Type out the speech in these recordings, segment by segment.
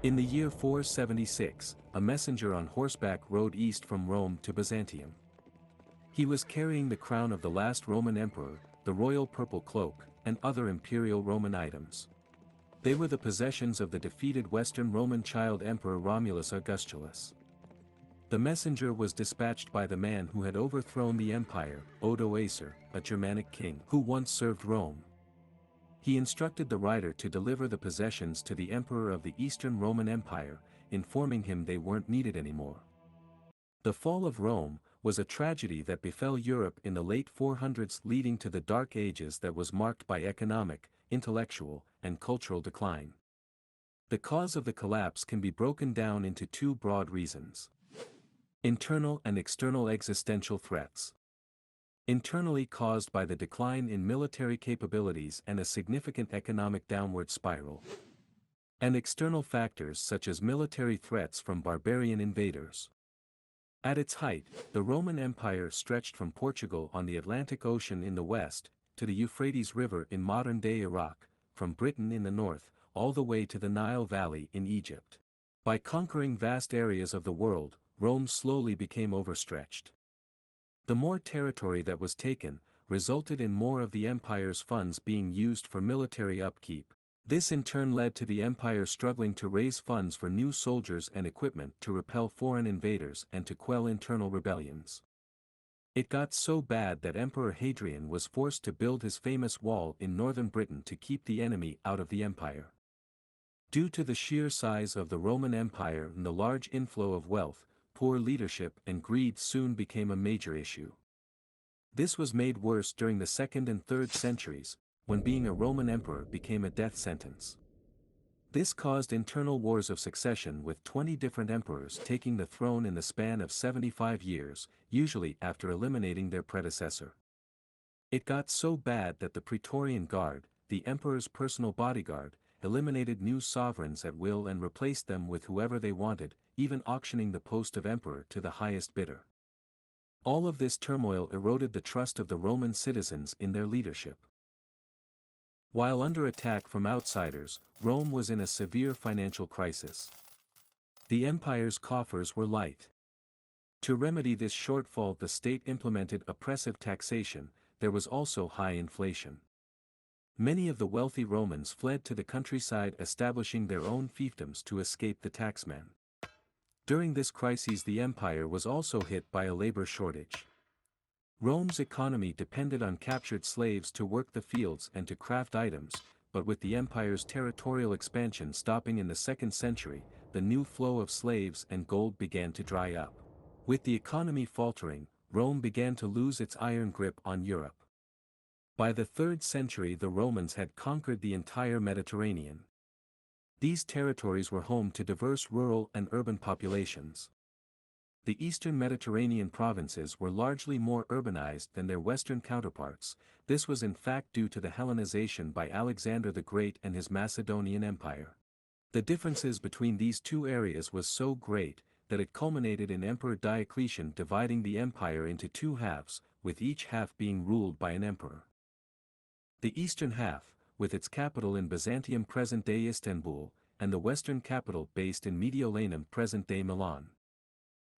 In the year 476, a messenger on horseback rode east from Rome to Byzantium. He was carrying the crown of the last Roman emperor, the royal purple cloak, and other imperial Roman items. They were the possessions of the defeated Western Roman child Emperor Romulus Augustulus. The messenger was dispatched by the man who had overthrown the empire, Odoacer, a Germanic king who once served Rome. He instructed the rider to deliver the possessions to the emperor of the Eastern Roman Empire, informing him they weren't needed anymore. The fall of Rome was a tragedy that befell Europe in the late 400s, leading to the Dark Ages that was marked by economic, intellectual, and cultural decline. The cause of the collapse can be broken down into two broad reasons: internal and external existential threats. Internally caused by the decline in military capabilities and a significant economic downward spiral. And external factors such as military threats from barbarian invaders. At its height, the Roman Empire stretched from Portugal on the Atlantic Ocean in the west, to the Euphrates River in modern-day Iraq, from Britain in the north, all the way to the Nile Valley in Egypt. By conquering vast areas of the world, Rome slowly became overstretched. The more territory that was taken, resulted in more of the empire's funds being used for military upkeep. This in turn led to the empire struggling to raise funds for new soldiers and equipment to repel foreign invaders and to quell internal rebellions. It got so bad that Emperor Hadrian was forced to build his famous wall in northern Britain to keep the enemy out of the empire. Due to the sheer size of the Roman Empire and the large inflow of wealth, poor leadership and greed soon became a major issue. This was made worse during the 2nd and 3rd centuries, when being a Roman emperor became a death sentence. This caused internal wars of succession with 20 different emperors taking the throne in the span of 75 years, usually after eliminating their predecessor. It got so bad that the Praetorian Guard, the emperor's personal bodyguard, eliminated new sovereigns at will and replaced them with whoever they wanted, even auctioning the post of emperor to the highest bidder. All of this turmoil eroded the trust of the Roman citizens in their leadership. While under attack from outsiders, Rome was in a severe financial crisis. The empire's coffers were light. To remedy this shortfall, the state implemented oppressive taxation. There was also high inflation. Many of the wealthy Romans fled to the countryside, establishing their own fiefdoms to escape the taxman. During this crisis, the empire was also hit by a labor shortage. Rome's economy depended on captured slaves to work the fields and to craft items, but with the empire's territorial expansion stopping in the 2nd century, the new flow of slaves and gold began to dry up. With the economy faltering, Rome began to lose its iron grip on Europe. By the 3rd century, the Romans had conquered the entire Mediterranean. These territories were home to diverse rural and urban populations. The eastern Mediterranean provinces were largely more urbanized than their western counterparts. This was in fact due to the Hellenization by Alexander the Great and his Macedonian Empire. The differences between these two areas was so great, that it culminated in Emperor Diocletian dividing the empire into two halves, with each half being ruled by an emperor. The eastern half, with its capital in Byzantium present-day Istanbul, and the western capital based in Mediolanum present-day Milan.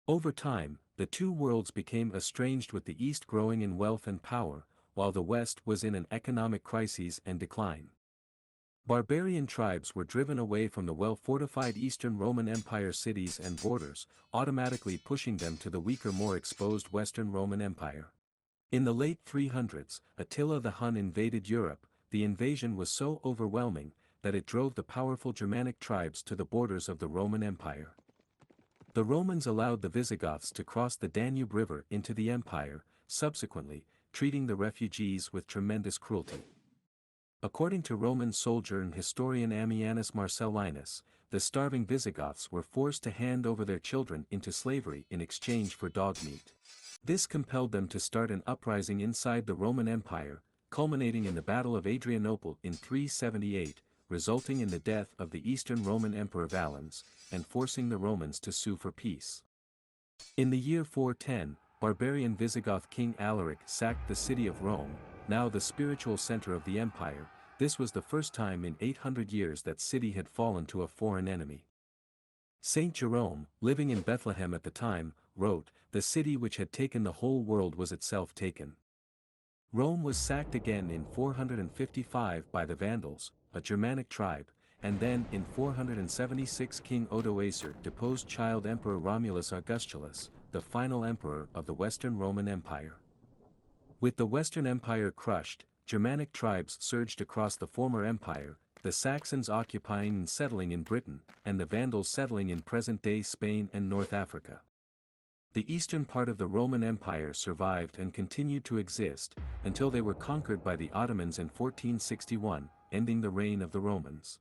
Over time, the two worlds became estranged, with the East growing in wealth and power, while the West was in an economic crisis and decline. Barbarian tribes were driven away from the well-fortified Eastern Roman Empire cities and borders, automatically pushing them to the weaker, more exposed Western Roman Empire. In the late 300s, Attila the Hun invaded Europe. The invasion was so overwhelming, that it drove the powerful Germanic tribes to the borders of the Roman Empire. The Romans allowed the Visigoths to cross the Danube River into the empire, subsequently, treating the refugees with tremendous cruelty. According to Roman soldier and historian Ammianus Marcellinus, the starving Visigoths were forced to hand over their children into slavery in exchange for dog meat. This compelled them to start an uprising inside the Roman Empire, culminating in the Battle of Adrianople in 378, resulting in the death of the Eastern Roman Emperor Valens, and forcing the Romans to sue for peace. In the year 410, barbarian Visigoth king Alaric sacked the city of Rome, now the spiritual center of the empire. This was the first time in 800 years that city had fallen to a foreign enemy. Saint Jerome, living in Bethlehem at the time, wrote, "The city which had taken the whole world was itself taken." Rome was sacked again in 455 by the Vandals, a Germanic tribe, and then in 476 King Odoacer deposed child Emperor Romulus Augustulus, the final emperor of the Western Roman Empire. With the Western Empire crushed, Germanic tribes surged across the former empire, the Saxons occupying and settling in Britain, and the Vandals settling in present-day Spain and North Africa. The eastern part of the Roman Empire survived and continued to exist, until they were conquered by the Ottomans in 1461, ending the reign of the Romans.